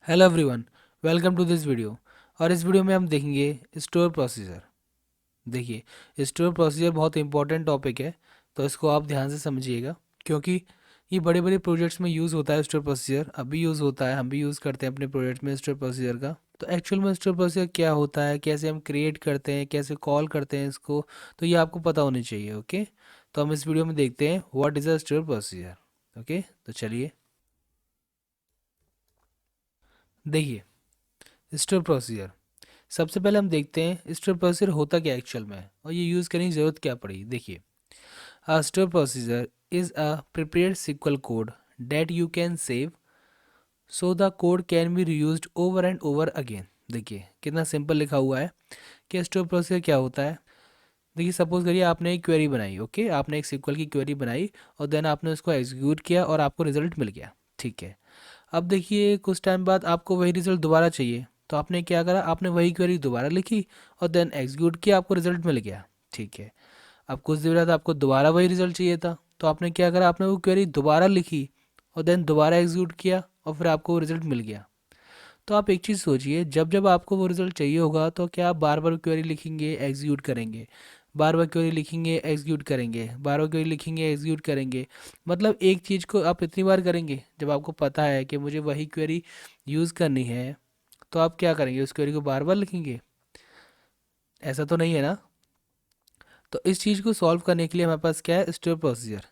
Hello everyone, welcome to this video. और इस video में हम देखेंगे स्टोर प्रोसीजर। देखिए, स्टोर प्रोसीजर बहुत इंपॉर्टेंट टॉपिक है, तो इसको आप ध्यान से समझिएगा, क्योंकि ये बड़े बड़े प्रोजेक्ट्स में यूज़ होता है स्टोर प्रोसीजर। अभी यूज़ होता है, हम भी यूज़ करते हैं अपने प्रोजेक्ट में स्टोर प्रोसीजर का। तो एक्चुअल में स्टोर प्रोसीजर क्या होता है, कैसे हम क्रिएट करते हैं, कैसे कॉल करते हैं इसको, तो ये आपको पता होनी चाहिए। ओके, तो हम इस वीडियो में देखते हैं what is a store procedure. Okay, तो चलिए देखिए स्टोर प्रोसीजर। सबसे पहले हम देखते हैं स्टोर प्रोसीजर होता क्या एक्चुअल में और ये यूज़ करने की ज़रूरत क्या पड़ी। देखिए, a store procedure is a prepared SQL code that you can save so the code can be reused over and over again. देखिए कितना सिंपल लिखा हुआ है कि स्टोर प्रोसीजर क्या होता है। देखिए, सपोज करिए आपने एक क्वेरी बनाई। ओके, आपने एक सिक्वल की क्वेरी बनाई और देन आपने उसको एग्जीक्यूट किया और आपको रिजल्ट मिल गया। ठीक है, अब देखिए कुछ टाइम बाद आपको वही रिजल्ट दोबारा चाहिए, तो आपने क्या करा, आपने वही क्वेरी दोबारा लिखी और देन एग्जीक्यूट किया, आपको रिजल्ट मिल गया। ठीक है, अब कुछ देर बाद आपको दोबारा वही रिजल्ट चाहिए था, तो आपने क्या करा, आपने वो क्वेरी दोबारा लिखी और देन दोबारा एग्जीक्यूट किया और फिर आपको वो रिजल्ट मिल गया। तो आप एक चीज़ सोचिए, जब जब आपको वो रिजल्ट चाहिए होगा तो क्या आप बार बार क्वेरी लिखेंगे, एग्जीक्यूट करेंगे, बार बार क्वेरी लिखेंगे, एग्जीक्यूट करेंगे, बार बार क्वेरी लिखेंगे, एग्जीक्यूट करेंगे। मतलब एक चीज़ को आप इतनी बार करेंगे जब आपको पता है कि मुझे वही क्वेरी यूज़ करनी है, तो आप क्या करेंगे, उस क्वेरी को बार बार लिखेंगे? ऐसा तो नहीं है ना। तो इस चीज़ को सॉल्व करने के लिए हमारे पास क्या है, स्टोर प्रोसीजर।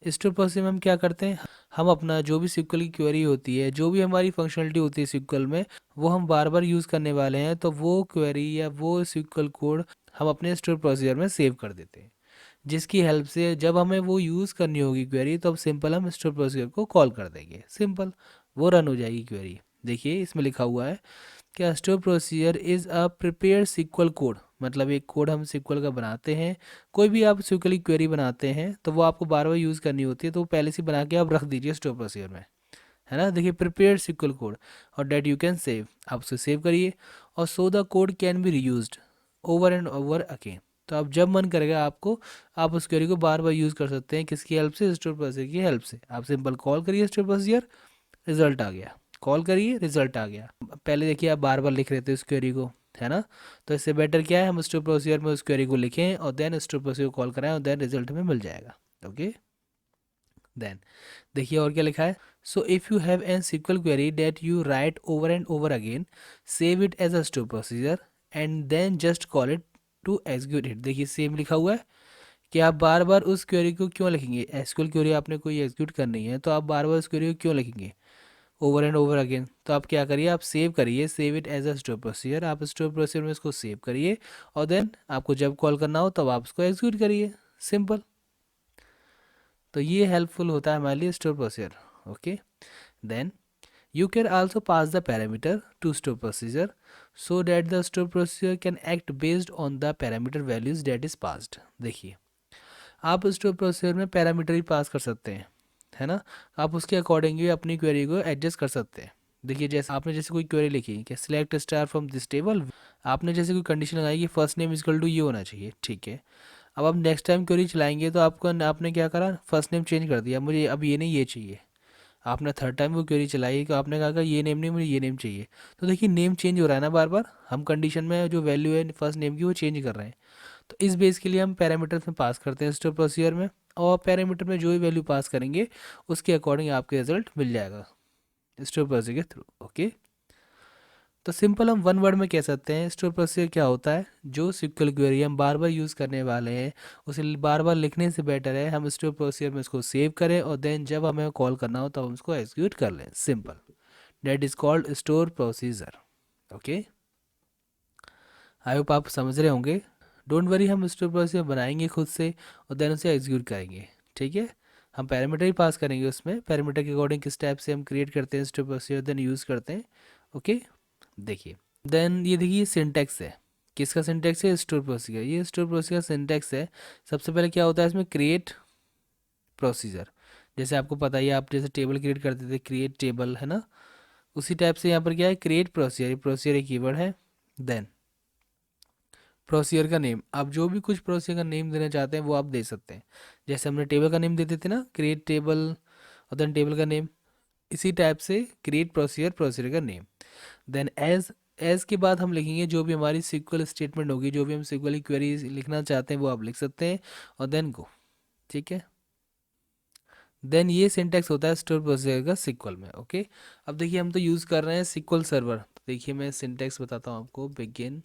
स्टोर प्रोसीजर में हम क्या करते हैं, हम अपना जो भी SQL की क्वेरी होती है, जो भी हमारी फंक्शनलिटी होती है SQL में, वो हम बार बार यूज़ करने वाले हैं, तो वो क्वेरी या वो SQL कोड हम अपने स्टोर प्रोसीजर में सेव कर देते हैं, जिसकी हेल्प से जब हमें वो यूज़ करनी होगी क्वेरी, तो अब सिंपल हम स्टोर प्रोसीजर को कॉल कर देंगे, सिंपल वो रन हो जाएगी क्वेरी। देखिए इसमें लिखा हुआ है कि store procedure is a prepare SQL code. मतलब एक कोड हम सिक्वल का बनाते हैं, कोई भी आप सिक्वल की क्वेरी बनाते हैं तो वो आपको बार बार यूज़ करनी होती है, तो वो पहले से बना के आप रख दीजिए स्टोर प्रोसीजर में, है ना। देखिए, प्रिपेयर सिक्वल कोड और डेट यू कैन सेव, आप उसे सेव करिए, और सो the code can be reused over and over again. तो आप जब मन करेगा आपको, आप उस क्वेरी को बार बार यूज़ कर सकते हैं, किसकी हेल्प से, स्टोर प्रोसीजर की हेल्प से। आप सिंपल कॉल करिए स्टोर प्रोसीजर, रिजल्ट आ गया, कॉल करिए, रिजल्ट आ गया। पहले देखिए आप बार बार लिख रहे थे उस क्वेरी को, है ना। तो इससे बेटर क्या है, हम स्टोर प्रोसीजर में उस क्वेरी को लिखें और देन स्टोर प्रोसीजर को कॉल कराएं और देन रिजल्ट में मिल जाएगा। ओके, देन देखिए और क्या लिखा है। So if you have an SQL query that you write over and over again, save it as a store procedure and then just call it to execute it. देखिए same लिखा हुआ है कि आप बार बार उस क्वेरी को क्यों लिखेंगे। एसक्यूएल क्वेरी आपने कोई एग्जीक्यूट करनी है, तो आप बार बार उस क्वेरी को क्यों लिखेंगे ओवर एंड ओवर अगेन। तो आप क्या करिए, आप सेव करिए, save it as a store procedure. आप स्टोर प्रोसीजर में इसको सेव करिए और देन आपको जब कॉल करना हो तब आप उसको एग्जीक्यूट करिए, सिंपल। तो ये हेल्पफुल होता है हमारे लिए store procedure. Okay, then you can also pass the parameter to store procedure so that the store procedure can act based on the parameter values that is passed। देखिए, आप store procedure में parameter ही पास कर सकते हैं, है ना। आप उसके अकॉर्डिंग ही अपनी क्वेरी को एडजस्ट कर सकते हैं। देखिए, जैसे आपने जैसे कोई क्वेरी लिखी कि select star from this table, आपने जैसे कोई कंडीशन लगाई कि फर्स्ट नेम इजकल टू ये होना चाहिए। ठीक है, अब आप नेक्स्ट टाइम क्वेरी चलाएंगे तो आपको, आपने क्या करा, फर्स्ट नेम चेंज कर दिया, मुझे अब ये नहीं ये चाहिए। आपने थर्ड टाइम वो क्वेरी चलाई तो आपने कहा कि ये नेम नहीं, मुझे ये नेम चाहिए। तो देखिए नेम चेंज हो रहा है ना बार बार, हम कंडीशन में जो वैल्यू है फर्स्ट नेम की वो चेंज कर रहे हैं। तो इस बेस के लिए हम पैरामीटर में पास करते हैं स्टोर प्रोसीजर में, और पैरामीटर में जो भी वैल्यू पास करेंगे उसके अकॉर्डिंग आपके रिजल्ट मिल जाएगा स्टोर प्रोसीजर के थ्रू। ओके, तो सिंपल हम वन वर्ड में कह सकते हैं स्टोर प्रोसीजर क्या होता है। जो सिक्वल क्वेरी हम बार बार यूज़ करने वाले हैं, उसे बार बार लिखने से बेटर है हम स्टोर प्रोसीजर में उसको सेव करें और देन जब हमें कॉल करना हो तब हम उसको एग्जीक्यूट कर लें, simple. That is called store procedure. Okay, I hope आप समझ रहे होंगे। डोंट वरी, हम स्टोर प्रोसीजर बनाएंगे खुद से और देन उसे एग्जीक्यूट करेंगे। ठीक है, हम पैरामीटर ही पास करेंगे, उसमें पैरामीटर के अकॉर्डिंग किस टाइप से हम क्रिएट करते हैं स्टोर प्रोसीजर देन यूज़ करते हैं। ओके, देखिए, देन ये देखिए सिंटैक्स है, किसका सिंटैक्स है, स्टोर प्रोसीजर। ये स्टोर प्रोसीजर सिंटैक्स है। सबसे पहले क्या होता है इसमें, क्रिएट प्रोसीजर। जैसे आपको पता ही है, आप जैसे टेबल क्रिएट करते थे, क्रिएट टेबल, है ना। उसी टाइप से यहाँ पर क्या है, क्रिएट प्रोसीजर। ये प्रोसीजर एक कीवर्ड है। देन प्रोसीजर का नेम, आप जो भी कुछ प्रोसीजर का नेम देना चाहते हैं वो आप दे सकते हैं। जैसे हमने टेबल का नेम देते थे ना, क्रिएट टेबल, और देन टेबल का नेम। इसी टाइप से क्रिएट प्रोसीजर, प्रोसीजर का नेम। देन एज के बाद हम लिखेंगे जो भी हमारी सिक्वल स्टेटमेंट होगी, जो भी हम सिक्वल क्वेरी लिखना चाहते हैं वो आप लिख सकते हैं, और देन गो। ठीक है, देन ये सिंटैक्स होता है स्टोर प्रोसीजर का सिक्वल में। ओके, अब देखिए हम तो यूज़ कर रहे हैं सिक्वल सर्वर। देखिए मैं सिंटैक्स बताता हूँ आपको। बिगिन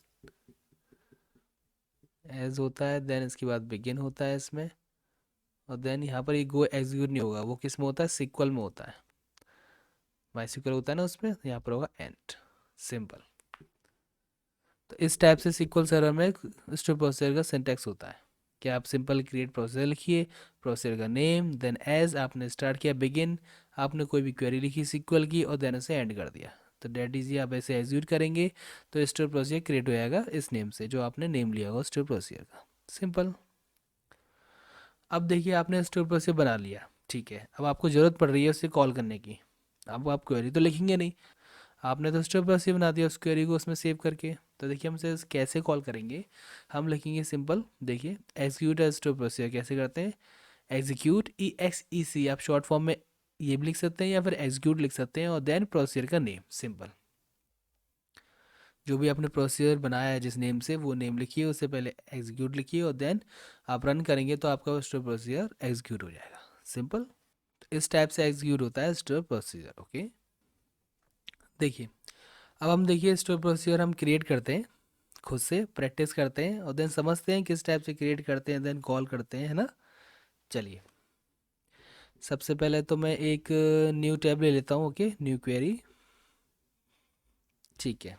एज होता है, देन इसके बाद बिगिन होता है इसमें, और देन यहाँ पर ये गो एग्जीक्यूट नहीं होगा, वो किस में होता है, सिक्वल में होता है। माई सिक्वल होता है ना उसमें, यहाँ पर होगा एंड। सिंपल। तो इस टाइप से सिक्वल सर्वर में स्टोर प्रोसीजर का सिंटैक्स होता है कि आप सिंपल क्रिएट प्रोसीजर लिखिए, प्रोसीजर का नेम, देन एज आपने स्टार्ट किया, बिगिन आपने कोई भी क्वेरी लिखी सिक्वल की, और देन उसे एंड कर दिया। तो डेट इजी आप ऐसे एग्जीक्यूट करेंगे तो स्टोर प्रोसीजर क्रिएट हो जाएगा इस नेम से, जो आपने नेम लिया होगा स्टोर प्रोसीजर का। सिंपल। अब देखिए आपने स्टोर प्रोसीजर बना लिया, ठीक है। अब आपको ज़रूरत पड़ रही है उसे कॉल करने की। अब आप क्वेरी तो लिखेंगे नहीं, आपने तो स्टोर प्रोसीजर बना दिया उस क्वेरी को उसमें सेव करके। तो देखिए हम इसे कैसे कॉल करेंगे, हम लिखेंगे सिंपल, देखिए एग्जीक्यूट एज स्टोर प्रोसीजर कैसे करते हैं। एग्जीक्यूट EXEC, आप शॉर्ट फॉर्म में ये भी लिख सकते हैं या फिर एग्जीक्यूट लिख सकते हैं, और देन प्रोसीजर का नेम। सिंपल। जो भी आपने प्रोसीजर बनाया है जिस नेम से, वो नेम लिखिए, उससे पहले एग्जीक्यूट लिखिए, और देन आप रन करेंगे तो आपका स्टोर प्रोसीजर एग्जीक्यूट हो जाएगा। सिंपल। इस टाइप से एग्जीक्यूट होता है स्टोर प्रोसीजर। ओके, देखिए अब हम देखिए स्टोर प्रोसीजर हम क्रिएट करते हैं, खुद से प्रैक्टिस करते हैं, और देन समझते हैं किस टाइप से क्रिएट करते हैं, देन कॉल करते हैं, है ना। चलिए सबसे पहले तो मैं एक न्यू टैब ले लेता हूँ। Okay, new query. ठीक है,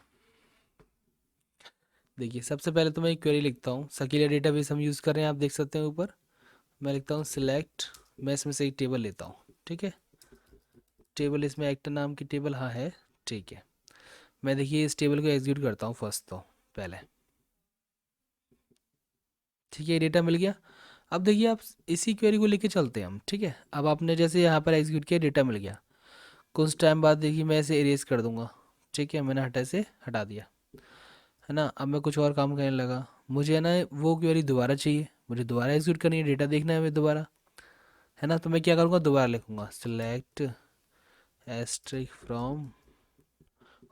देखिए सबसे पहले तो मैं एक क्वेरी लिखता हूँ। सकीला डेटाबेस हम यूज़ कर रहे हैं, आप देख सकते हैं ऊपर। मैं लिखता हूँ सिलेक्ट, मैं इसमें से एक टेबल लेता हूँ। ठीक है, टेबल इसमें एक्टर नाम की टेबल, हाँ है। ठीक है, मैं देखिए इस टेबल को एग्जीक्यूट करता हूँ फर्स्ट तो पहले। ठीक है, डेटा मिल गया। अब देखिए आप इसी क्वेरी को लेके चलते हैं हम। ठीक है, अब आपने जैसे यहाँ पर एग्जीक्यूट किया, डेटा मिल गया। कुछ टाइम बाद देखिए मैं इसे इरेज कर दूंगा। ठीक है, मैंने हटा से हटा दिया, है ना। अब मैं कुछ और काम करने लगा, मुझे है ना वो क्वेरी दोबारा चाहिए, मुझे दोबारा एग्जीक्यूट करनी है, डेटा देखना है मुझे दोबारा, है ना। तो मैं क्या करूँगा, दोबारा लिखूंगा सिलेक्ट एस्ट्रिक फ्रॉम,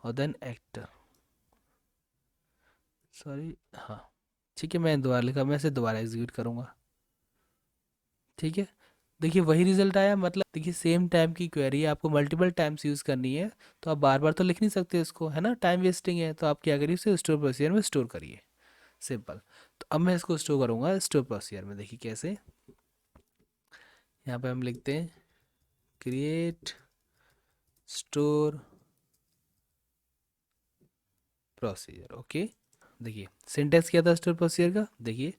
और देन एक्टर, सॉरी, हाँ। ठीक है, मैं दोबारा लिखा, मैं इसे दोबारा एग्जीक्यूट करूँगा। ठीक है, देखिए वही रिजल्ट आया। मतलब देखिए सेम टाइम की क्वेरी आपको मल्टीपल टाइम्स यूज़ करनी है, तो आप बार बार तो लिख नहीं सकते इसको, है ना, टाइम वेस्टिंग है। तो आप क्या करिए, उसे स्टोर प्रोसीजर में स्टोर करिए। सिंपल। तो अब मैं इसको स्टोर करूँगा स्टोर प्रोसीजर में। देखिए कैसे, यहाँ पे हम लिखते हैं क्रिएट स्टोर प्रोसीजर। ओके, देखिए सिंटेक्स क्या था स्टोर प्रोसीजर का, देखिए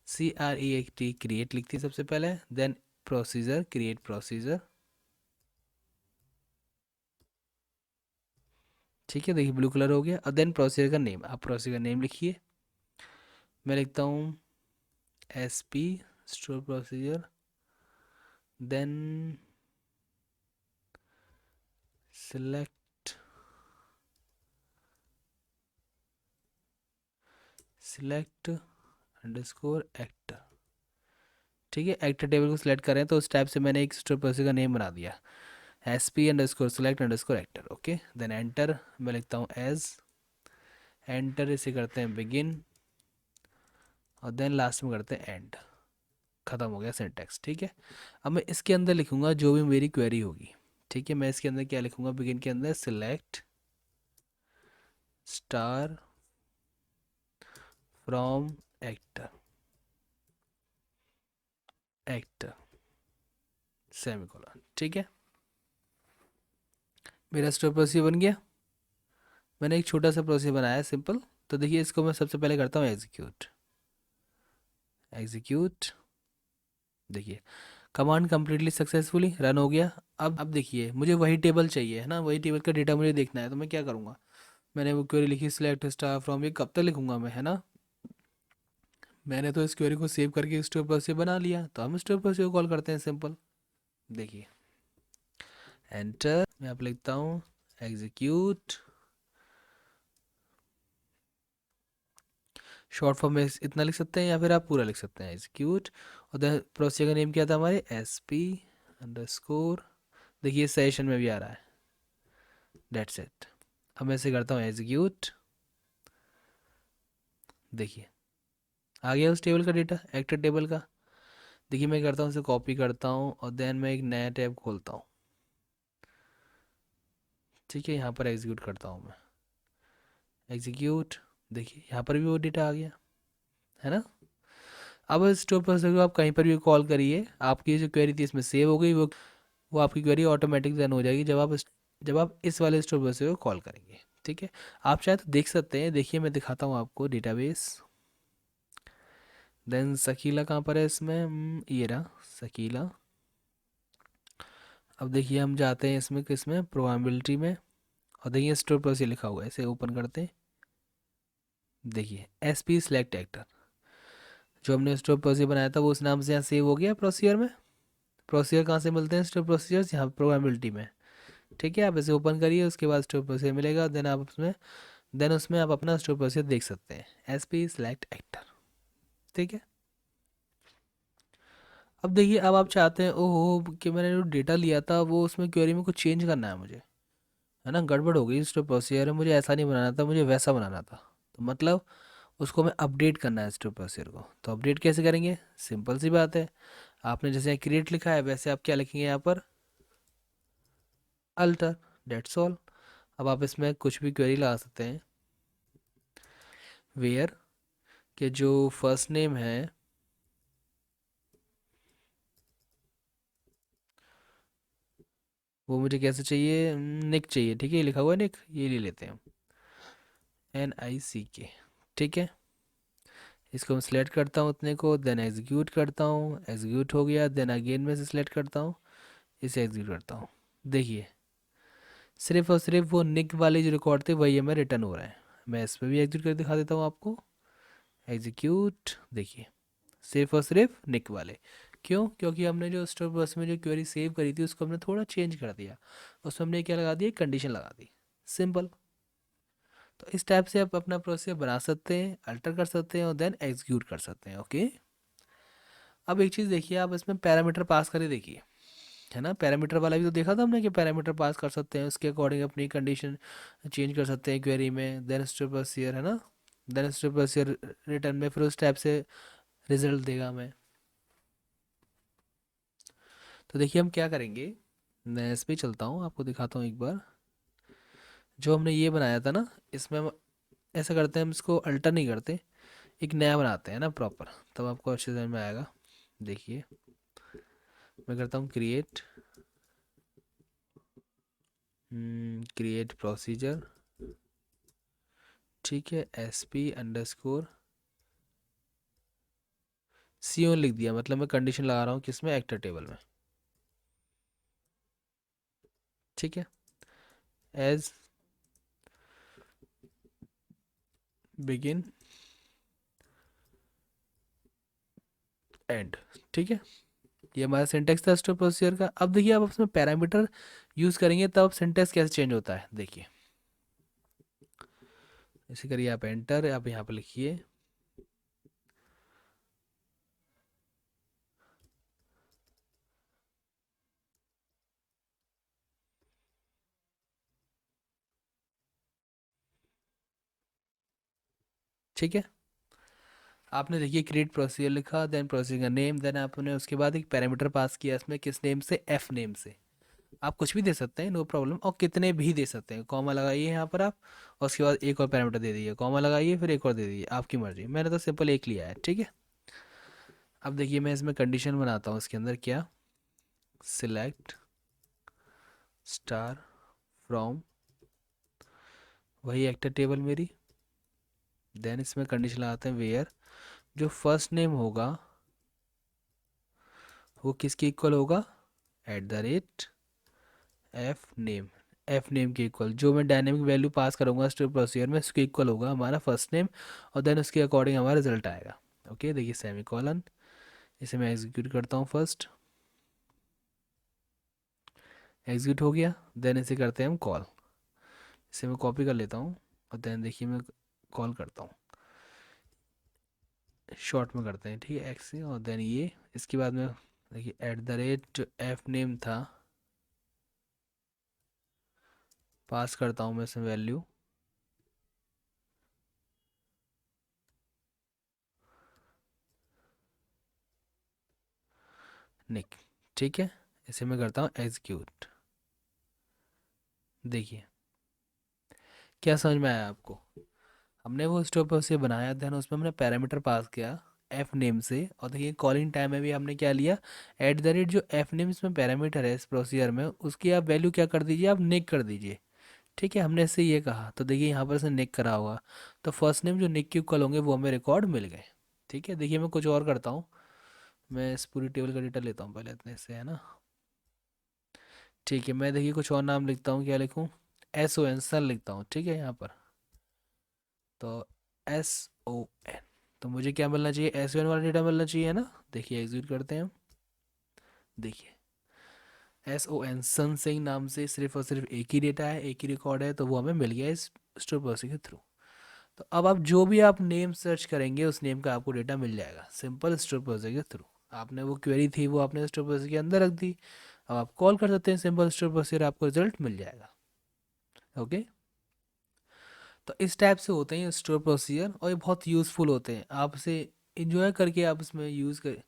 CREAT, क्रिएट लिखती है सबसे पहले, देन प्रोसीजर, क्रिएट प्रोसीजर। ठीक है, देखिए ब्लू कलर हो गया, और देन प्रोसीजर का नेम, आप प्रोसीजर का नेम लिखिए। मैं लिखता हूँ SP store procedure, then select, select underscore actor. ठीक है, एक्टर टेबल को सिलेक्ट करें तो उस टाइप से मैंने एक स्टोर प्रोसीजर का नेम बना दिया, SP underscore select underscore actor. Okay, then enter, मैं लिखता हूँ एज, एंटर इसे करते हैं बिगिन, और देन लास्ट में करते हैं एंड। खत्म हो गया सिंटैक्स। ठीक है, अब मैं इसके अंदर लिखूंगा जो भी मेरी क्वेरी होगी। ठीक है, मैं इसके अंदर क्या लिखूंगा, बिगिन के अंदर select star from actor, actor semicolon. ठीक है, मेरा स्टोर प्रोसीजर बन गया। मैंने एक छोटा सा प्रोसीजर बनाया है सिंपल। तो देखिए इसको मैं सबसे पहले करता हूँ एग्जीक्यूट, एग्जीक्यूट। देखिए कमांड कंप्लीटली सक्सेसफुली रन हो गया। अब देखिए मुझे वही टेबल चाहिए, है ना, वही टेबल का डेटा मुझे देखना है। तो मैं क्या करूँगा, मैंने वो क्वेरी लिखी सिलेक्ट स्टार फ्रॉम, ये कब तक लिखूंगा मैं, है ना। मैंने तो इस क्वेरी को सेव करके स्टोर प्रोसीजर बना लिया, तो हम स्टोर प्रोसीजर को कॉल करते हैं सिंपल। देखिए एंटर, मैं आप लिखता हूँ एग्जीक्यूट, शॉर्ट फॉर्म में इतना लिख सकते हैं या फिर आप पूरा लिख सकते हैं एग्जीक्यूट। और द प्रोसीजर का नेम क्या था हमारे, SP अंडरस्कोर देखिए सेशन में भी आ रहा है, डेट्स इट। अब मैं इसे करता हूँ एग्जीक्यूट। देखिए आ गया उस टेबल का डेटा, एक्टर टेबल का। देखिए मैं करता हूँ इसे कॉपी करता हूँ और देन मैं एक नया टैब खोलता हूँ। ठीक है, यहाँ पर एग्जीक्यूट करता हूँ मैं, एग्जीक्यूट। देखिए यहाँ पर भी वो डेटा आ गया, है ना। अब स्टोर प्रोसेसर को आप कहीं पर भी कॉल करिए, आपकी जो क्वेरी थी इसमें सेव हो गई, वो आपकी क्वेरी ऑटोमेटिक रन हो जाएगी जब आप इस वाले स्टोर प्रोसेसर को कॉल करेंगे। ठीक है, आप चाहे तो देख सकते हैं। देखिए मैं दिखाता हूँ आपको डेटाबेस। देन शकीला कहाँ पर है इसमें, ये रहा शकीला। अब देखिए हम जाते हैं इसमें किसमें, प्रोबेबिलिटी में, और देखिए स्टोर प्रोसेसर लिखा हुआ है, इसे ओपन करते हैं। देखिए एस पी सिलेक्ट एक्टर, जो हमने स्टोर प्रोसीजर बनाया था वो उस नाम से यहाँ सेव हो गया प्रोसीजर में। प्रोसीजर कहाँ से मिलते हैं, स्टोर प्रोसीजर्स यहाँ प्रोबेबिलिटी में। ठीक है, आप इसे ओपन करिए, उसके बाद स्टोर प्रोसीजर मिलेगा। देन उसमें आप अपना स्टोर प्रोसीजर देख सकते हैं, एस पी सिलेक्ट एक्टर। ठीक है, अब देखिए अब आप चाहते हैं ओहो कि मैंने जो डेटा लिया था वो उसमें क्वेरी में कुछ चेंज करना है मुझे, है ना, गड़बड़ हो गई स्टोर प्रोसीजर है, मुझे ऐसा नहीं बनाना था, मुझे वैसा बनाना था। तो मतलब उसको हमें अपडेट करना है स्टोर प्रोसीजर को। तो अपडेट कैसे करेंगे, सिंपल सी बात है, आपने जैसे क्रिएट लिखा है वैसे आप क्या लिखेंगे यहाँ पर, अल्टर, डेट्स ऑल। अब आप इसमें कुछ भी क्वेरी लगा सकते हैं, वेयर के जो फर्स्ट नेम है वो मुझे कैसे चाहिए, निक चाहिए। ठीक है, ये लिखा हुआ है निक, ये ले लेते हैं हम, NICK। ठीक है, इसको मैं सिलेक्ट करता हूँ उतने को, देन एग्जीक्यूट करता हूँ, एग्जीक्यूट हो गया। देन अगेन में से सिलेक्ट करता हूँ, इसे एग्जीक्यूट करता हूँ। देखिए सिर्फ और सिर्फ वो निक वाले जो रिकॉर्ड थे वही हमें रिटर्न हो रहे हैं। मैं इस पर भी एग्जीक्यूट कर दिखा देता हूँ आपको, एग्जीक्यूट। देखिए सिर्फ और सिर्फ निक वाले, क्यों, क्योंकि हमने जो स्टोर बस में जो क्वेरी सेव करी थी उसको हमने थोड़ा चेंज कर दिया, उसमें हमने क्या लगा दिया, कंडीशन लगा दी, सिंपल। तो इस टाइप से आप अपना प्रोसेस बना सकते हैं, अल्टर कर सकते हैं और देन एग्जीक्यूट कर सकते हैं। ओके, अब एक चीज़ देखिए, आप इसमें पैरामीटर पास करके देखिए, है ना, पैरामीटर वाला भी तो देखा था हमने कि पैरामीटर पास कर सकते हैं, उसके अकॉर्डिंग अपनी कंडीशन चेंज कर सकते हैं क्वेरी में। देन स्टेप प्रोसीजर, है ना, देन स्टेप प्रोसीजर रिटर्न में फिर उस टाइप से रिजल्ट देगा हमें। तो देखिए हम क्या करेंगे, मैं इस पे चलता हूँ, आपको दिखाता हूँ एक बार। जो हमने ये बनाया था ना, इसमें हम ऐसा करते हैं, हम इसको अल्टर नहीं करते, एक नया बनाते हैं ना प्रॉपर, तब आपको अच्छे समझ में आएगा। देखिए मैं करता हूँ क्रिएट, क्रिएट प्रोसीजर। ठीक है, SP_, CO लिख दिया, मतलब मैं कंडीशन लगा रहा हूँ किसमें, एक्टर टेबल में। ठीक है, एज बिगिन एंड। ठीक है, ये हमारा सिंटेक्स था स्टोर प्रोसीजर का। अब देखिए आप उसमें पैरामीटर यूज़ करेंगे तब सिंटेक्स कैसे चेंज होता है, देखिए इसे करिए आप एंटर, आप यहाँ पर लिखिए, ठीक है। आपने देखिए क्रिएट प्रोसीजर लिखा, देन प्रोसीजर का नेम, देन आपने उसके बाद एक पैरामीटर पास किया इसमें, किस नेम से, F नेम से। आप कुछ भी दे सकते हैं, नो प्रॉब्लम, और कितने भी दे सकते हैं, कॉमा लगाइए यहाँ पर आप, और उसके बाद एक और पैरामीटर दे दीजिए, कॉमा लगाइए फिर एक और दे दीजिए, आपकी मर्जी, मैंने तो सिंपल एक लिया है। ठीक है, अब देखिए मैं इसमें कंडीशन बनाता हूँ इसके अंदर, क्या, सिलेक्ट स्टार फ्रॉम, वही एक्टर टेबल मेरी। देन इसमें कंडीशन लगाते हैं वेयर, जो फर्स्ट नेम होगा वो किसके इक्वल होगा, @ F नेम के इक्वल, जो मैं डायनेमिक वैल्यू पास करूँगा स्टोर प्रोसीजर में उसके इक्वल होगा हमारा फर्स्ट नेम, और देन उसके अकॉर्डिंग हमारा रिजल्ट आएगा। ओके, देखिए सेमी कॉलन, इसे मैं एग्जीक्यूट करता हूँ फर्स्ट, एग्जीक्यूट हो गया। देन इसे करते हैं हम कॉल, इसे मैं कॉपी कर लेता हूँ, और देन देखिए मैं कॉल करता हूँ, शॉर्ट में करते हैं, ठीक है, एक्स से, और देन ये इसके बाद में देखिए @ जो F नेम था पास करता हूँ मैं इसमें वैल्यू। निक, ठीक है। इसे मैं करता हूँ एग्जीक्यूट। देखिए क्या समझ में आया आपको? हमने वो स्टोर से बनाया, देन उसमें हमने पैरामीटर पास किया एफ नेम से, और देखिए कॉलिंग टाइम में भी हमने क्या लिया, एट द रेट जो एफ नेम इसमें पैरामीटर है इस प्रोसीजर में, उसकी आप वैल्यू क्या कर दीजिए, आप निक कर दीजिए। ठीक है, हमने इससे ये कहा, तो देखिए यहाँ पर से निक करा होगा, तो फर्स्ट नेम जो निक के इक्वल होंगे वो हमें रिकॉर्ड मिल गए। ठीक है, देखिए मैं कुछ और करता हूँ। मैं इस पूरी टेबल का डेटा लेता हूँ पहले इतने से, है ना। ठीक है, मैं देखिए कुछ और नाम लिखता हूँ, क्या लिखूँ, एस ओ एन, सन लिखता हूँ, ठीक है यहाँ पर। तो एस ओ एन, तो मुझे क्या मिलना चाहिए, एस ओ एन वाला डेटा मिलना चाहिए, है ना। देखिए एग्जीक्यूट करते हैं हम। देखिए एस ओ एन, सन सिंह नाम से सिर्फ और सिर्फ एक ही डेटा है, एक ही रिकॉर्ड है, तो वो हमें मिल गया इस स्टोर प्रोसेस के थ्रू। तो अब आप जो भी आप नेम सर्च करेंगे उस नेम का आपको डेटा मिल जाएगा सिंपल स्टोर प्रोसेस के थ्रू। आपने वो क्वेरी थी वो आपने स्टोर प्रोसेस के अंदर रख दी, अब आप कॉल कर सकते हैं सिंपल स्टोर प्रोसेस, आपको रिजल्ट मिल जाएगा। ओके, तो इस टाइप से होते हैं स्टोर प्रोसीजर, और ये बहुत यूज़फुल होते हैं, आप इसे इंजॉय करके आप इसमें यूज़ कर,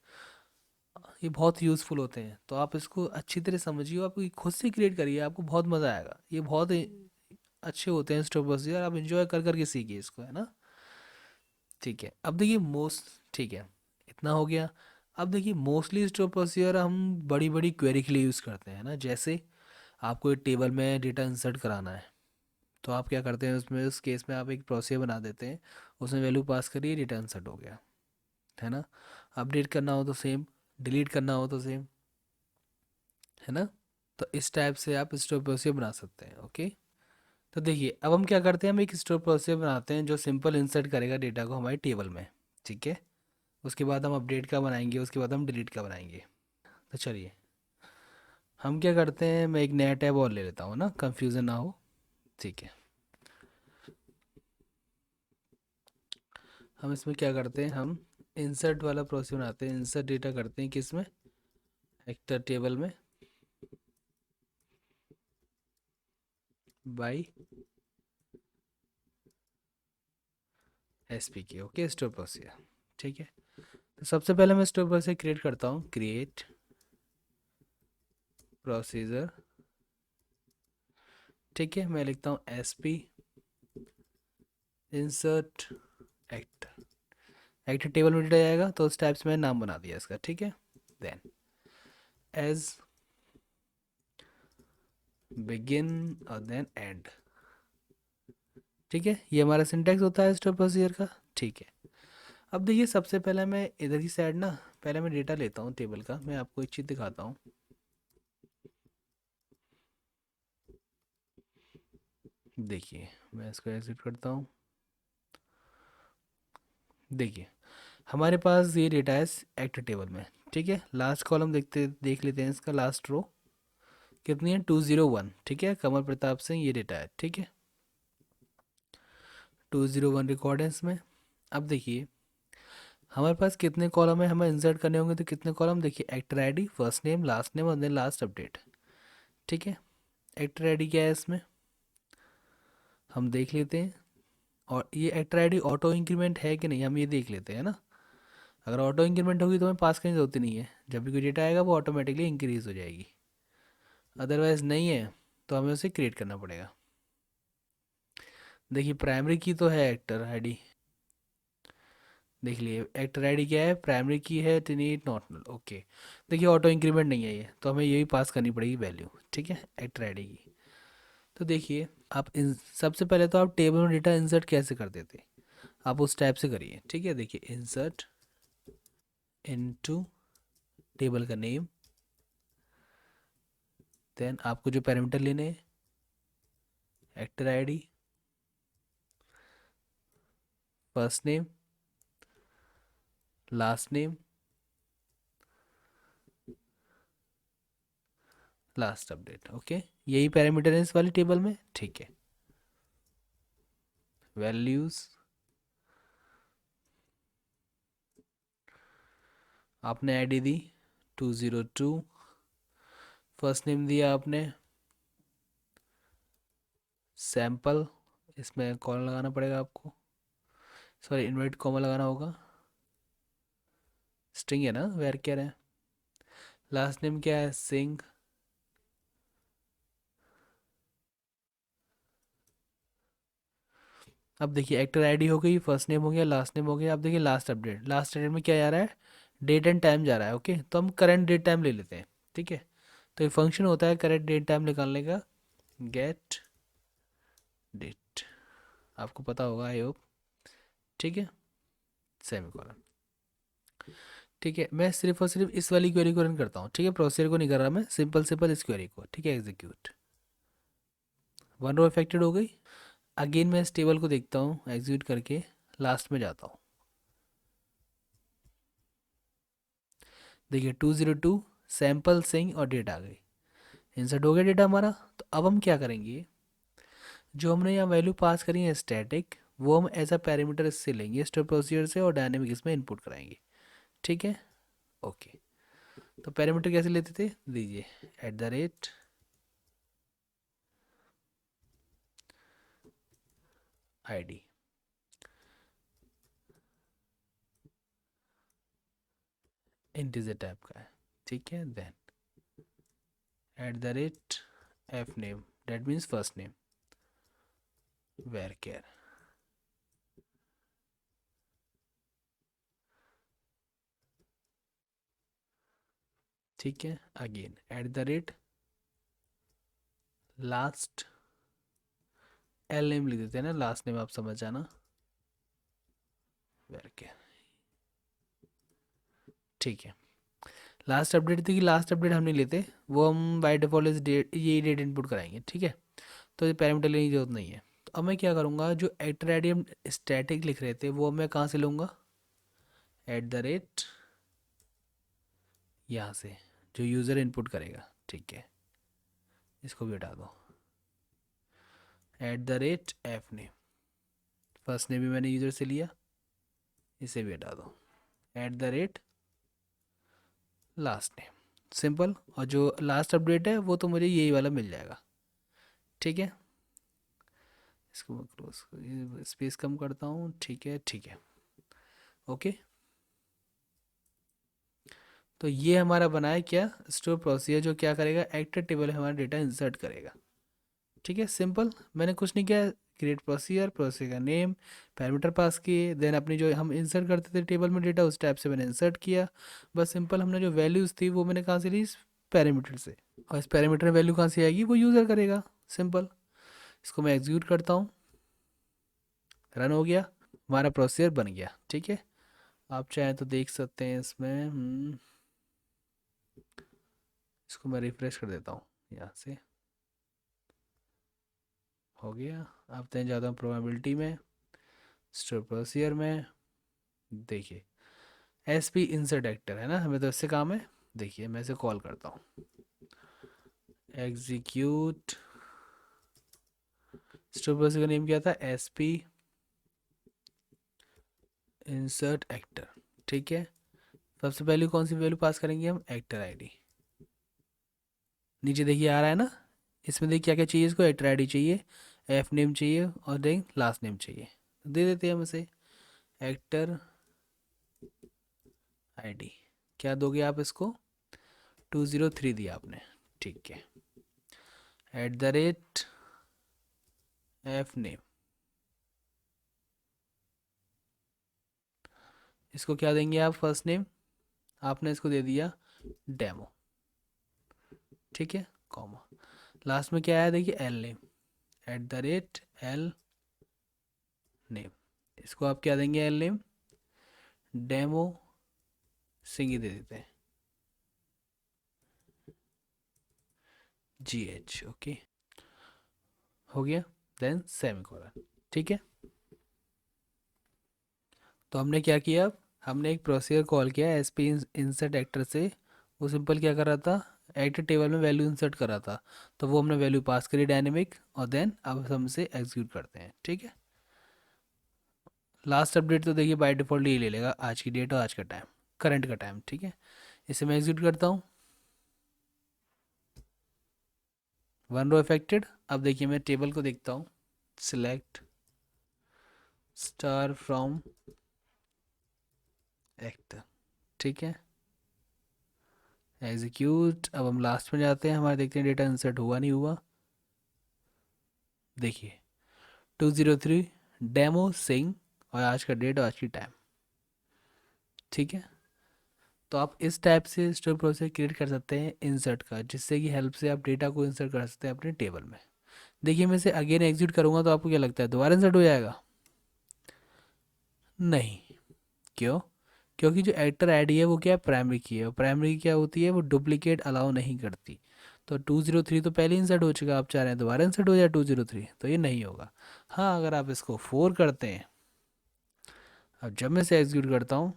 ये बहुत यूज़फुल होते हैं, तो आप इसको अच्छी तरह समझिए, आप खुद से क्रिएट करिए, आपको बहुत मज़ा आएगा, ये बहुत अच्छे होते हैं स्टोर प्रोसीजर, आप इंजॉय कर करके सीखिए इसको, है ना। ठीक है, अब देखिए मोस्ट, ठीक है, इतना हो गया। अब देखिए मोस्टली स्टोर प्रोसीजर हम बड़ी बड़ी क्वेरी के लिए यूज़ करते हैं ना, जैसे आपको एक टेबल में डेटा इंसर्ट कराना है, तो आप क्या करते हैं उसमें, उस केस में आप एक प्रोसीजर बना देते हैं, उसमें वैल्यू पास करिए, डेटा इंसर्ट हो गया, है ना। अपडेट करना हो तो सेम, डिलीट करना हो तो सेम, है ना। तो इस टाइप से आप स्टोर प्रोसीजर बना सकते हैं। ओके, तो देखिए अब हम क्या करते हैं, हम एक स्टोर प्रोसीजर बनाते हैं जो सिंपल इंसर्ट करेगा डेटा को हमारी टेबल में। ठीक है, उसके बाद हम अपडेट का बनाएंगे, उसके बाद हम डिलीट का बनाएंगे। तो चलिए हम क्या करते हैं, मैं एक नया टैब और ले लेता हूँ ना, कंफ्यूजन ना हो। ठीक है, हम इसमें क्या करते हैं, हम इंसर्ट वाला प्रोसेस बनाते हैं, इंसर्ट डेटा करते हैं किस में, एक्टर टेबल में, बाई एस पी के। Okay, store procedure. ठीक है, तो सबसे पहले मैं स्टोर प्रोसीजर क्रिएट करता हूँ, क्रिएट प्रोसीजर। ठीक है, मैं लिखता हूँ S P insert act, act table में डेटा जाएगा, तो उस टाइप से मैंने नाम बना दिया इसका। ठीक है, देन एज बिगिन और देन एंड। ठीक है, ये हमारा सिंटेक्स होता है स्टोर प्रोसीजर का। ठीक है, अब देखिए सबसे पहले मैं इधर की साइड ना, पहले मैं डेटा लेता हूँ टेबल का, मैं आपको एक चीज़ दिखाता हूँ। देखिए मैं इसको एग्जिट करता हूँ। देखिए हमारे पास ये डेटा है एक्ट टेबल में। ठीक है, लास्ट कॉलम देख लेते हैं, इसका लास्ट रो कितनी है, 201। ठीक है, कमल प्रताप सिंह ये डेटा है। ठीक है, 201 रिकॉर्ड है इसमें। अब देखिए हमारे पास कितने कॉलम है, हमें इंसर्ट करने होंगे, तो कितने कॉलम, देखिए एक्टर आईडी, फर्स्ट नेम और देन लास्ट अपडेट। ठीक है, एक्टर आईडी क्या है इसमें, हम देख लेते हैं, और ये एक्टर आईडी ऑटो इंक्रीमेंट है कि नहीं, हम ये देख लेते हैं ना। अगर ऑटो इंक्रीमेंट होगी तो हमें पास करने की जरूरत ही नहीं है, जब भी कोई डेटा आएगा वो ऑटोमेटिकली इंक्रीज हो जाएगी। अदरवाइज नहीं है तो हमें उसे क्रिएट करना पड़ेगा। देखिए प्राइमरी की तो है एक्टर आईडी, देख लिए एक्टर आईडी क्या है, प्राइमरी की है टीनीट नॉट नल। ओके, देखिए ऑटो इंक्रीमेंट नहीं है ये, तो हमें यही पास करनी पड़ेगी वैल्यू। ठीक है, एक्टर आईडी की। तो देखिए आप सबसे पहले तो आप टेबल में डेटा इंसर्ट कैसे कर देते, आप उस टाइप से करिए। ठीक है, देखिए इंसर्ट इनटू टेबल का नेम, देन आपको जो पैरामीटर लेने हैं, actor ID, first name, last name, last update. Okay, यही पैरामीटर है इस वाली टेबल में। ठीक है, वैल्यूज आपने आईडी दी 202, फर्स्ट नेम दिया आपने सैम्पल, इसमें कॉलन लगाना पड़ेगा आपको, सॉरी इनवर्ट कॉमा लगाना होगा, स्ट्रिंग है ना, वेर क्या है। लास्ट नेम क्या है, सिंह। अब देखिए एक्टर आईडी हो गई, फर्स्ट नेम हो गया, लास्ट नेम हो गया। अब देखिए लास्ट अपडेट, लास्ट अपडेट में क्या जा रहा है, डेट एंड टाइम जा रहा है। ओके, तो हम करंट डेट टाइम ले लेते हैं। ठीक है, तो ये फंक्शन होता है करंट डेट टाइम निकालने का, गेट डेट, आपको पता होगा आई होप। ठीक है, सेमीकोलन। ठीक है, मैं सिर्फ और सिर्फ इस वाली क्वेरी को रन करता हूँ। ठीक है, प्रोसीजर को नहीं कर रहा मैं, सिंपल सिंपल इस क्वेरी को। ठीक है, एग्जीक्यूट, वन रो इफेक्टेड हो गई। अगेन मैं इस टेबल को देखता हूँ, एग्जीक्यूट करके लास्ट में जाता हूँ। देखिए 202 सैम्पल सिंह और डेट आ गई, इंसर्ट हो गया डेटा हमारा। तो अब हम क्या करेंगे, जो हमने यहाँ वैल्यू पास करी है स्टैटिक, वो हम एज अ पैरामीटर इससे लेंगे स्टोर प्रोसीजर से, और डायनेमिक इसमें इनपुट कराएंगे। ठीक है, ओके। तो पैरामीटर कैसे लेते थे, दीजिए at the rate ID, integer type का है। ठीक है, then at the rate F name, that means first name, varchar. ठीक है, again at the rate last, L name लिख देते हैं ना, लास्ट नेम आप समझ जाना, वेर केयर। ठीक है, लास्ट अपडेट थी कि लास्ट अपडेट हम नहीं लेते, वो हम बाय डिफॉल्ट इस डेट, ये डेट इनपुट कराएंगे। ठीक है, तो ये पैरामीटर लेने की जरूरत नहीं है। तो अब मैं क्या करूँगा, जो एक्टर आईडी हम स्टैटिक लिख रहे थे वो मैं कहाँ से लूँगा, एट द रेट यहाँ से, जो यूज़र इनपुट करेगा। ठीक है, इसको भी हटा दो, eight the rate F name, first name भी मैंने यूज़र से लिया, इसे भी हटा दो, eight the rate last name, simple. और जो लास्ट अपडेट है वो तो मुझे यही वाला मिल जाएगा। ठीक है, इसको मैं क्लोज, स्पेस कम करता हूँ। ठीक है, ठीक है, ओके। तो ये हमारा बना है क्या, स्टोर प्रोसीजर, जो क्या करेगा, एक्टर टेबल में हमारा डेटा इंसर्ट करेगा। ठीक है, सिंपल, मैंने कुछ नहीं किया, क्रिएट प्रोसीजर, प्रोसीजर का नेम, पैरामीटर पास किए, देन अपनी जो हम इंसर्ट करते थे टेबल में डेटा, उस टाइप से मैंने इंसर्ट किया। बस सिंपल, हमने जो वैल्यूज़ थी वो मैंने कहाँ से ली, इस पैरामीटर से, और इस पैरामीटर में वैल्यू कहाँ से आएगी, वो यूज़र करेगा। सिंपल, इसको मैं एग्जीक्यूट करता हूँ, रन हो गया, हमारा प्रोसीजर बन गया। ठीक है, आप चाहें तो देख सकते हैं इसमें, इसको मैं रिफ्रेश कर देता हूँ यहाँ से, हो गया। अब तक ज़्यादा प्रोबेबिलिटी में, स्टोर प्रोसीजर में, देखिए एस पी इंसर्ट एक्टर है ना, हमें तो इससे काम है। देखिए मैं इसे कॉल करता हूँ, एग्जीक्यूट, स्टोर प्रोसीजर का नेम क्या था, एस पी इंसर्ट एक्टर। ठीक है, सबसे पहले कौन सी वैल्यू पास करेंगे हम, एक्टर आईडी। नीचे देखिए आ रहा है ना, इसमें देखिए क्या क्या चाहिए, इसको एक्टर आईडी चाहिए, एफ नेम चाहिए, और देन लास्ट नेम चाहिए। दे देते हैं हम इसे, एक्टर आईडी। क्या दोगे आप इसको, 203 दिया आपने। ठीक है, eight the rate F name, इसको क्या देंगे आप, फर्स्ट नेम, आपने इसको दे दिया डेमो। ठीक है, कॉमा, लास्ट में क्या आया देखिए, L name, eight the rate L name, इसको आप क्या देंगे, एल नेम डेमो सिंह ही दे देते हैं, जी एच। ओके, हो गया, देन सेमीकोलन। ठीक है, तो हमने क्या किया, अब हमने एक प्रोसीजर कॉल किया एस पी इंसर्ट एक्टर से, वो सिंपल क्या कर रहा था, एक्टर टेबल में वैल्यू इंसर्ट कर रहा था, तो वो हमने वैल्यू पास करी डायनेमिक, और देन अब हम इसे एग्जीक्यूट करते हैं। ठीक है, लास्ट अपडेट तो देखिए बाय डिफॉल्ट ये ले लेगा आज की डेट और आज का टाइम, करंट का टाइम। ठीक है, इसे मैं एग्जीक्यूट करता हूँ, वन रो इफेक्टेड। अब देखिए मैं टेबल को देखता हूँ, सिलेक्ट स्टार फ्रॉम एक्टर, ठीक है, एग्जीक्यूट। अब हम लास्ट में जाते हैं, हमारे देखते हैं डेटा इंसर्ट हुआ नहीं हुआ। देखिए 203 डेमो सिंग, और आज का डेट और आज की टाइम, ठीक है। तो आप इस टाइप से स्टोर प्रोसेस क्रिएट कर सकते हैं इंसर्ट का, जिससे कि हेल्प से आप डेटा को इंसर्ट कर सकते हैं अपने टेबल में। देखिए मैं इसे अगेन एग्जीक्यूट करूँगा तो आपको क्या लगता है दोबारा इंसर्ट हो जाएगा? नहीं। क्यों? क्योंकि जो एक्टर आईडी है वो क्या है, प्राइमरी की है, और प्राइमरी क्या होती है, वो डुप्लीकेट अलाउ नहीं करती। तो 203 तो पहले इंसर्ट हो चुका, आप चाह रहे हैं दोबारा इंसर्ट हो जाए 203, तो ये नहीं होगा। हाँ अगर आप इसको 4 करते हैं, अब जब मैं इसे एग्जीक्यूट करता हूँ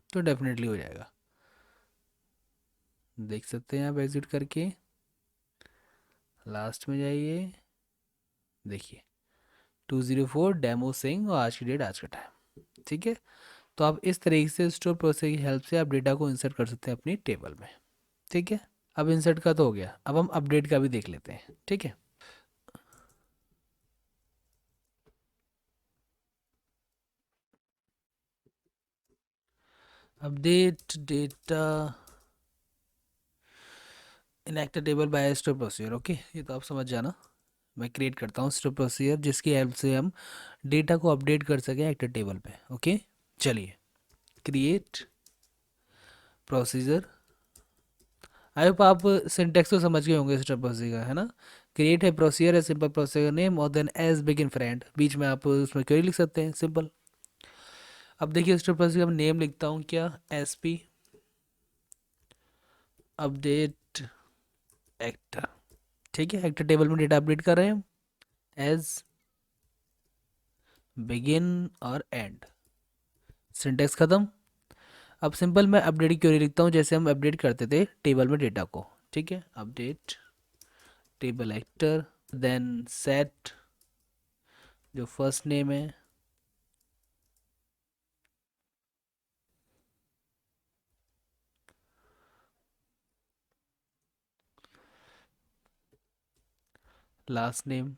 तो डेफिनेटली हो जाएगा। देख सकते हैं आप एग्जीक्यूट करके, लास्ट में जाइए, देखिए 204 डेमो सिंग, और आज की डेट आज का टाइम, ठीक है। तो आप इस तरीके से स्टोर प्रोसेस की हेल्प से आप डेटा को इंसर्ट कर सकते हैं अपनी टेबल में, ठीक है। अब इंसर्ट का तो हो गया, अब हम अपडेट का भी देख लेते हैं, ठीक है। Update data in actor table by store procedure, okay, ये तो आप समझ जाना। मैं क्रिएट करता हूँ स्टोर प्रोसीजर जिसकी हेल्प से हम डेटा को अपडेट कर सकें एक्टर टेबल पे, ओके। चलिए क्रिएट प्रोसीजर। आई होप आप सिंटेक्स तो समझ गए होंगे स्टोर प्रोसीजर, है ना। क्रिएट है प्रोसीजर है सिंपल प्रोसीजर नेम और देन एज बिगिन फ्रेंड, बीच में आप उसमें क्वेरी लिख सकते हैं, सिंपल। अब देखिए स्टोर प्रोसीजर में नेम लिखता हूँ क्या, एस पी अपडेट एक्टर, ठीक है। एक्टर टेबल में डेटा अपडेट कर रहे हैं हम, एज बिगिन और एंड, सिंटेक्स खत्म। अब सिंपल मैं अपडेट की क्वेरी लिखता हूँ जैसे हम अपडेट करते थे टेबल में डेटा को, ठीक है। Update table actor, then set जो फर्स्ट नेम है, लास्ट नेम,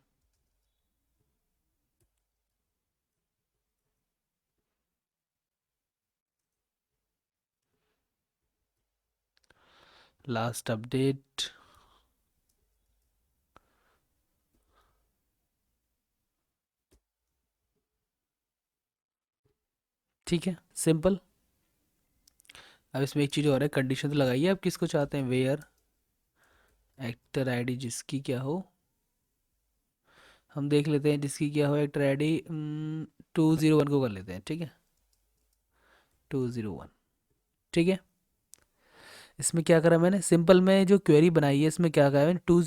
लास्ट अपडेट, ठीक है, सिंपल। अब इसमें एक चीज़ और है, कंडीशन तो लगाइए आप किसको चाहते हैं, वेयर एक्टर आईडी जिसकी क्या हो, हम देख लेते हैं जिसकी क्या हो एक्टर आईडी, 201 को कर लेते हैं, ठीक है, 201, ठीक है। इसमें क्या करा मैंने, सिंपल में जो क्वेरी बनाई है इसमें क्या कहा है मैंने,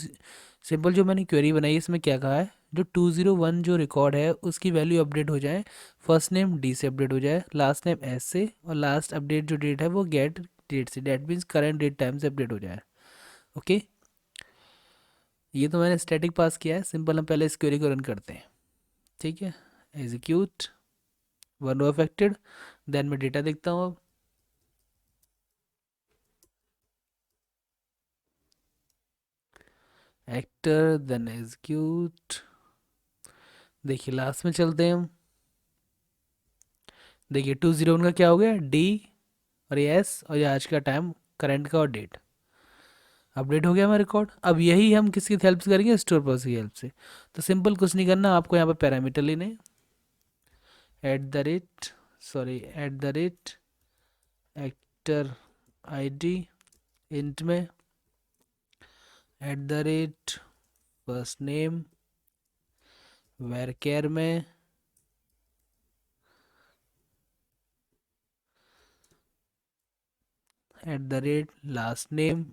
सिंपल जो मैंने क्वेरी बनाई है इसमें क्या कहा है, जो 201 जो रिकॉर्ड है उसकी वैल्यू अपडेट हो जाए, फर्स्ट नेम डी से अपडेट हो जाए, लास्ट नेम एस से, और लास्ट अपडेट जो डेट है वो गेट डेट से, date means current date time से अपडेट हो जाए, ओके। ये तो मैंने स्टैटिक पास किया है, सिंपल हम पहले इस क्वेरी को रन करते हैं, ठीक है। Execute, one row affected, then मैं डेटा देखता हूँ अब, एक्टर, देन एग्जीक्यूट। देखिए लास्ट में चलते हैं हम, देखिए 201 का क्या हो गया, डी और ये एस, और ये आज का टाइम करंट का और डेट अपडेट हो गया हमारा रिकॉर्ड। अब यही हम किसकी हेल्प से करेंगे, स्टोर प्रोसेस की हेल्प से। तो सिंपल कुछ नहीं करना आपको, यहाँ पर पैरामीटर लेने, at the rate, sorry at the rate actor ID int में, at the rate first name varchar में, at the rate last name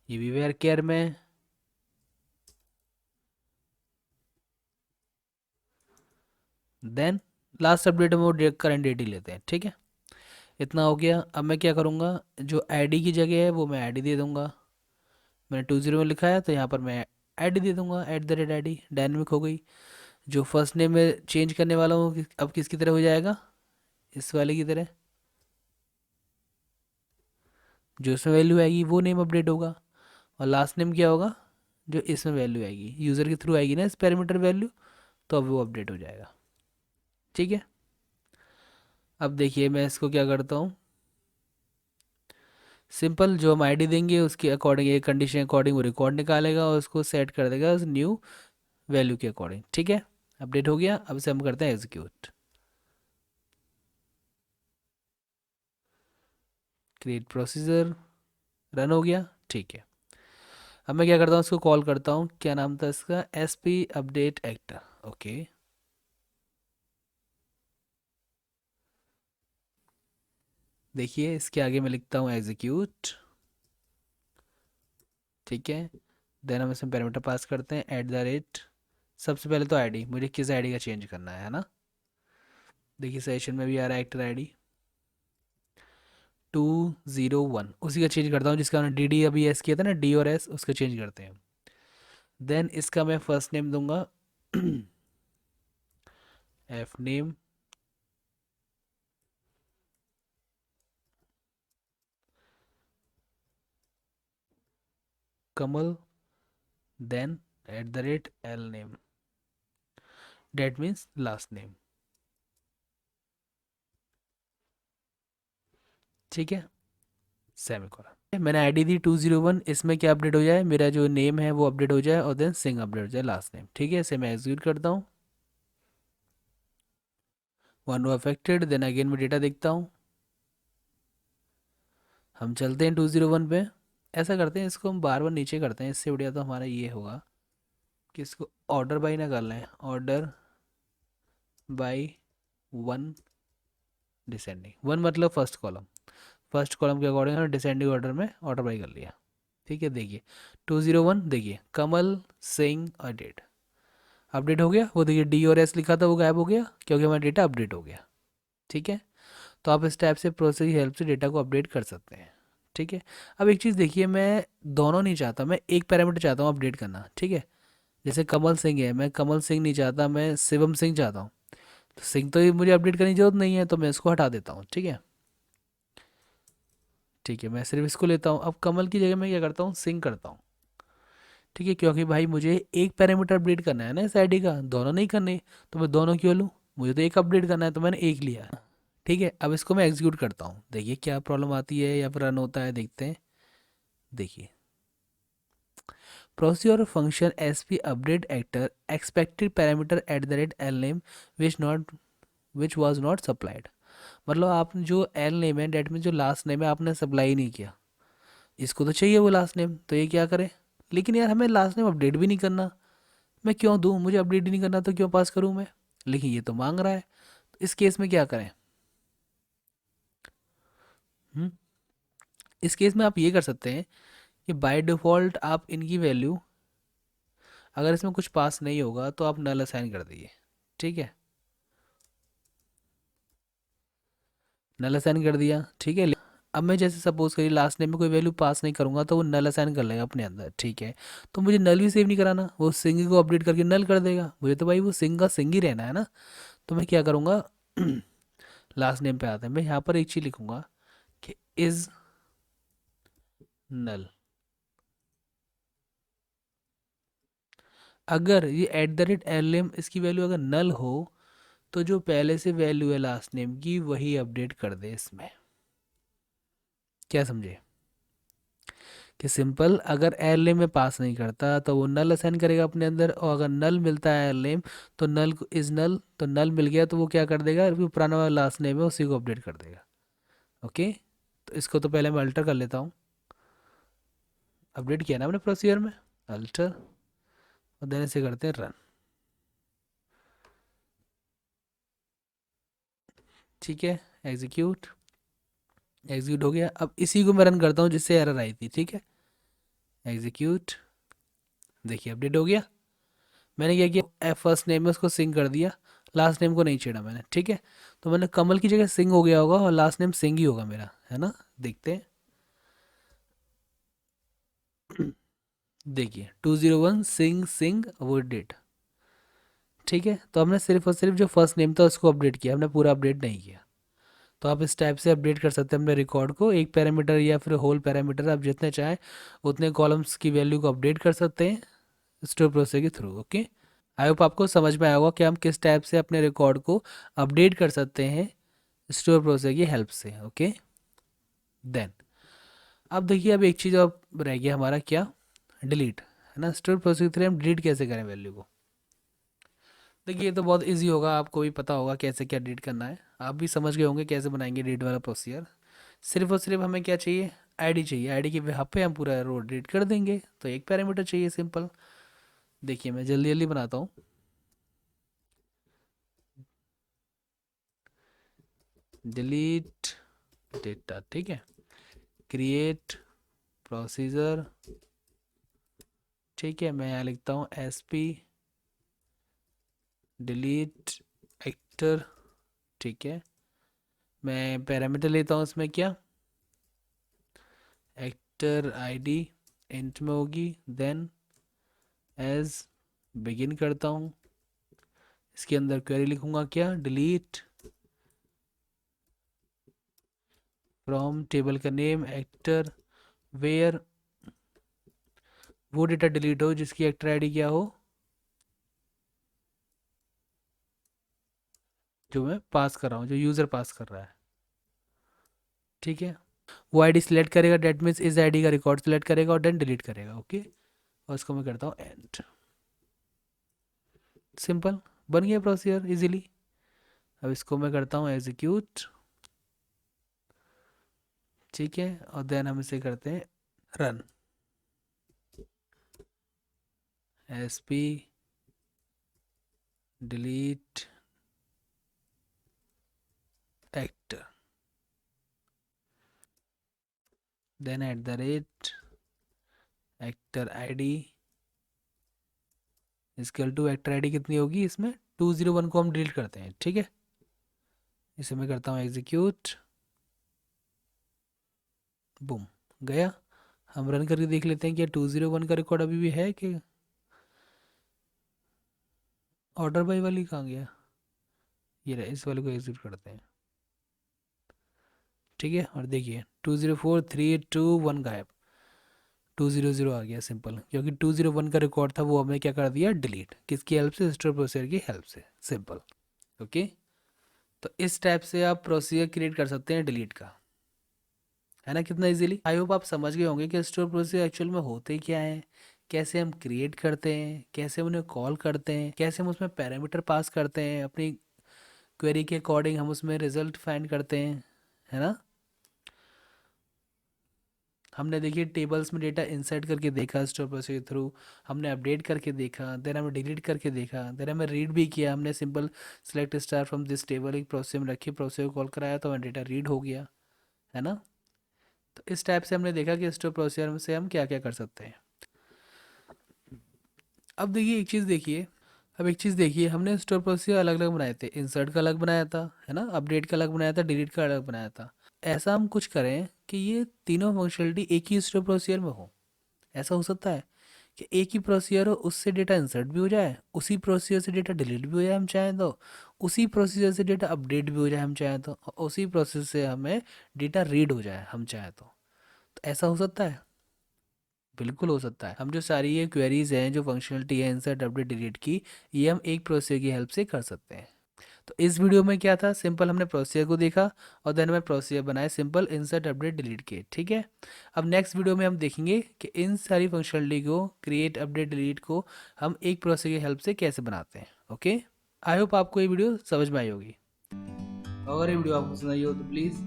ये भी वेर केयर में, देन लास्ट अपडेट में वो करंट डेट ही लेते हैं, ठीक है। इतना हो गया। अब मैं क्या करूँगा, जो आईडी की जगह है वो मैं आईडी दे दूँगा, मैंने 20 में लिखा है तो यहाँ पर मैं आईडी दे दूँगा, eight the rate ID, dynamic हो गई। जो फर्स्ट नेम में चेंज करने वाला हूँ अब किसकी तरह हो जाएगा, इस वाले की तरह, जो उसमें वैल्यू आएगी वो नेम अपडेट होगा। और लास्ट नेम क्या होगा, जो इसमें वैल्यू आएगी यूज़र के थ्रू आएगी ना इस पैरामीटर वैल्यू, तो अब वो अपडेट हो जाएगा। ठीक है, अब देखिए मैं इसको क्या करता हूँ, सिंपल जो हम आईडी देंगे उसके अकॉर्डिंग एक कंडीशन अकॉर्डिंग वो रिकॉर्ड निकालेगा और उसको सेट कर देगा उस न्यू वैल्यू के अकॉर्डिंग। ठीक है, अपडेट हो गया, अब इसे हम करते हैं एग्जीक्यूट। क्रिएट प्रोसीजर, रन हो गया। ठीक है, अब मैं क्या करता हूँ, उसको कॉल करता हूँ, क्या नाम था इसका, S P update actor. Okay, देखिए इसके आगे मैं लिखता हूँ एग्जीक्यूट। ठीक है, देन हम इसमें पैरामीटर पास करते हैं @ सबसे पहले तो आईडी, मुझे किस आईडी का चेंज करना है ना। देखिए सेशन में भी आ रहा है एक्टर आईडी 201, उसी का चेंज करता हूँ जिसका हमने डी डी अभी एस किया था ना, डी और एस, उसका चेंज करते हैं। देन इसका मैं फर्स्ट नेम दूंगा F name, Kamal, then @l name, that means last name. ठीक है, सेमीकोलन। मैंने आईडी दी 201, इसमें क्या अपडेट हो जाए, मेरा जो नेम है वो अपडेट हो जाए और देन सिंग अपडेट हो जाए लास्ट नेम। ठीक है, इसे मैं एग्जीक्यूट करता हूँ, one row affected, then again मैं डेटा देखता हूँ। हम चलते हैं 201 पे, ऐसा करते हैं इसको हम बार बार नीचे करते हैं, इससे बढ़िया तो हमारा ये होगा कि इसको ऑर्डर बाई ना कर लें, order by one descending, one मतलब फर्स्ट कॉलम, फर्स्ट कॉलम के अकॉर्डिंग हमने डिसेंडिंग ऑर्डर में ऑर्डर बाई कर लिया। ठीक है, देखिए 201, देखिए कमल सिंह और डेट अपडेट हो गया, वो देखिए डी और एस लिखा था वो गायब हो गया क्योंकि हमारा डेटा अपडेट हो गया। ठीक है, तो आप इस टाइप से प्रोसेस की हेल्प से डेटा को अपडेट कर सकते हैं। ठीक है, अब एक चीज़ देखिए, मैं दोनों नहीं चाहता, मैं एक पैरामीटर चाहता हूँ अपडेट करना। ठीक है, जैसे कमल सिंह है, मैं कमल सिंह नहीं चाहता, मैं शिवम सिंह चाहता हूँ, तो सिंह तो ये मुझे अपडेट करने की जरूरत नहीं है, तो मैं इसको हटा देता हूँ। ठीक है, ठीक है, मैं सिर्फ इसको लेता हूँ, अब कमल की जगह मैं क्या करता हूँ, सिंह करता हूँ। ठीक है, क्योंकि भाई मुझे एक पैरामीटर अपडेट करना है ना इस आईडी का, दोनों नहीं करने, तो मैं दोनों क्यों लूँ, मुझे तो एक अपडेट करना है, तो मैंने एक लिया। ठीक है, अब इसको मैं एग्जीक्यूट करता हूँ, देखिए क्या प्रॉब्लम आती है या फिर रन होता है, देखते हैं। देखिए procedure function S P update actor expected parameter @l name which not which was not supplied, मतलब आपने जो एल नेम है डेट में जो लास्ट नेम है आपने सप्लाई नहीं किया, इसको तो चाहिए वो लास्ट नेम, तो ये क्या करे, लेकिन यार हमें लास्ट नेम अपडेट भी नहीं करना, मैं क्यों दूँ, मुझे अपडेट ही नहीं करना तो क्यों पास करूँ मैं, लेकिन ये तो मांग रहा है, तो इस केस में क्या करें। हम्म, इस केस में आप ये कर सकते हैं कि बाय डिफ़ॉल्ट आप इनकी वैल्यू, अगर इसमें कुछ पास नहीं होगा तो आप नल असाइन कर दीजिए। ठीक है, नल असाइन कर दिया। ठीक है, अब मैं जैसे सपोज करिए लास्ट नेम में कोई वैल्यू पास नहीं करूंगा तो वो नल असाइन कर लेगा अपने अंदर। ठीक है, तो मुझे नल भी सेव नहीं कराना, वो सिंग को अपडेट करके नल कर देगा, मुझे तो भाई वो सिंग का सिंग ही रहना है ना। तो मैं क्या करूँगा लास्ट नेम पे आते हैं, मैं यहाँ पर एक चीज़ लिखूंगा कि इज़ नल, अगर ये @l इसकी वैल्यू अगर नल हो तो जो पहले से वैल्यू है लास्ट नेम की वही अपडेट कर दे इसमें। क्या समझे कि सिंपल, अगर एल नेम में पास नहीं करता तो वो नल असाइन करेगा अपने अंदर, और अगर नल मिलता है एल नेम तो नल इज नल, तो नल मिल गया तो वो क्या कर देगा, जो पुराना वाला लास्ट नेम है उसी को अपडेट कर देगा। ओके, तो इसको तो पहले मैं अल्टर कर लेता हूँ, अपडेट किया ना हमने प्रोसीजर में, अल्टर, और देन इसे करते हैं रन। ठीक है, एग्जीक्यूट, एग्जीक्यूट हो गया, अब इसी को मैं रन करता हूँ जिससे एरर आई थी। ठीक है, एग्जीक्यूट, देखिए अपडेट हो गया, मैंने क्या किया, फर्स्ट नेम में उसको सिंग कर दिया, लास्ट नेम को नहीं छेड़ा मैंने। ठीक है, तो मैंने कमल की जगह सिंग हो गया होगा और लास्ट नेम सिंग ही होगा मेरा, है ना, देखते हैं। देखिए 201 सिंग सिंग वो डेट। ठीक है, तो हमने सिर्फ और सिर्फ जो फर्स्ट नेम था उसको अपडेट किया, हमने पूरा अपडेट नहीं किया। तो आप इस टाइप से अपडेट कर सकते हैं अपने रिकॉर्ड को, एक पैरामीटर या फिर होल पैरामीटर, आप जितने चाहें उतने कॉलम्स की वैल्यू को अपडेट कर सकते हैं स्टोर प्रोसेसर के थ्रू। ओके, आई होप आपको समझ में आया होगा कि हम किस टाइप से अपने रिकॉर्ड को अपडेट कर सकते हैं स्टोर प्रोसेसर की हेल्प से। ओके, देन अब देखिए, अब एक चीज़ अब रह गया हमारा, क्या? डिलीट, है ना। स्टोर प्रोसेसर के थ्रू हम डिलीट कैसे करें वैल्यू को? देखिए, ये तो बहुत इजी होगा, आपको भी पता होगा कैसे क्या डिलीट करना है, आप भी समझ गए होंगे कैसे बनाएंगे डिलीट वाला प्रोसीजर। सिर्फ और सिर्फ हमें क्या चाहिए? आईडी चाहिए, आईडी के वहाँ पे हम पूरा रो डिलीट कर देंगे, तो एक पैरामीटर चाहिए, सिंपल। देखिए मैं जल्दी जल्दी बनाता हूँ। डिलीट डेटा, ठीक है। क्रिएट प्रोसीजर, ठीक है। मैं यहाँ लिखता हूँ SP डिलीट एक्टर, ठीक है। मैं पैरामीटर लेता हूँ इसमें, क्या? एक्टर आईडी इंट में होगी, देन एज बिगिन करता हूँ, इसके अंदर क्वेरी लिखूंगा, क्या? डिलीट फ्रॉम टेबल का नेम एक्टर वेयर वो डेटा डिलीट हो जिसकी एक्टर आईडी क्या हो, जो मैं पास कर रहा हूँ, जो यूज़र पास कर रहा है, ठीक है। वो आईडी सिलेक्ट करेगा, डेट मीन्स इस आईडी का रिकॉर्ड सिलेक्ट करेगा और देन डिलीट करेगा। ओके, और इसको मैं करता हूँ एंड। सिंपल, बन गया प्रोसीजर इजीली। अब इसको मैं करता हूँ एग्जीक्यूट, ठीक है, और देन हम इसे करते हैं run. SP delete actor, then at the rate actor ID equal to actor ID कितनी होगी इसमें? 201 को हम डिलीट करते हैं, ठीक है। इसे मैं करता हूँ एग्जीक्यूट, बूम, गया। हम रन करके देख लेते हैं कि 201 का रिकॉर्ड अभी भी है कि ऑर्डर बाई वाली कहाँ गया? ये रहा, इस वाले को एग्जीक्यूट करते हैं, ठीक है। और देखिए 204 3 2 1 गायब, 200 आ गया, सिंपल। क्योंकि 201 का रिकॉर्ड था, वो हमने क्या कर दिया? डिलीट। किसकी हेल्प से? स्टोर प्रोसीजर की हेल्प से, सिंपल। ओके, तो इस टाइप से आप प्रोसीजर क्रिएट कर सकते हैं डिलीट का, है ना, कितना इजीली। आई होप आप समझ गए होंगे कि स्टोर प्रोसीजर एक्चुअल में होते क्या है, कैसे हम क्रिएट करते हैं, कैसे हम उन्हें कॉल करते हैं, कैसे हम उसमें पैरामीटर पास करते हैं, अपनी क्वेरी के अकॉर्डिंग हम उसमें रिजल्ट फाइंड करते हैं, है ना। हमने देखिए टेबल्स में डेटा इंसर्ट करके देखा स्टोर प्रोसीजर के थ्रू, हमने अपडेट करके देखा, देन हमने डिलीट करके देखा, देन हमें रीड भी किया, हमने simple select star from this table एक प्रोसेस में रखी, प्रोसेस को कॉल कराया तो हमें डेटा रीड हो गया, है ना। तो इस टाइप से हमने देखा कि स्टोर प्रोसीजर से हम क्या क्या कर सकते हैं। अब देखिए एक चीज़ देखिए, अब एक चीज़ देखिए, हमने स्टोर प्रोसीजर अलग अलग बनाए थे, इंसर्ट का अलग बनाया था, है ना, अपडेट का अलग बनाया था, डिलीट का अलग बनाया था। ऐसा हम कुछ करें कि ये तीनों फंक्शनलिटी एक ही स्टोर प्रोसीजर में हो। ऐसा हो सकता है कि एक ही प्रोसीजर हो, उससे डेटा इंसर्ट भी हो जाए, उसी प्रोसीजर से डेटा डिलीट भी हो जाए हम चाहें तो, उसी प्रोसीजर से डेटा अपडेट भी हो जाए हम चाहें तो, और उसी प्रोसेस से हमें डेटा रीड हो जाए हम चाहें तो ऐसा हो सकता है, बिल्कुल हो सकता है। हम जो सारी ये क्वेरीज हैं, जो फंक्शनलिटी है इंसर्ट अपडेट डिलीट की, ये हम एक प्रोसीजर की हेल्प से कर सकते हैं। तो इस वीडियो में क्या था, सिंपल हमने प्रोसीजर को देखा और देन हमें प्रोसीजर बनाए, सिंपल इंसर्ट अपडेट डिलीट के, ठीक है। अब नेक्स्ट वीडियो में हम देखेंगे कि इन सारी फंक्शनलिटी को, क्रिएट अपडेट डिलीट को, हम एक प्रोसीजर की हेल्प से कैसे बनाते हैं। ओके, आई होप आपको ये वीडियो समझ में आई होगी। अगर ये वीडियो आपको पसंद आई हो तो please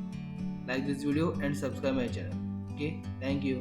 like this video and subscribe my channel. Okay, thank you.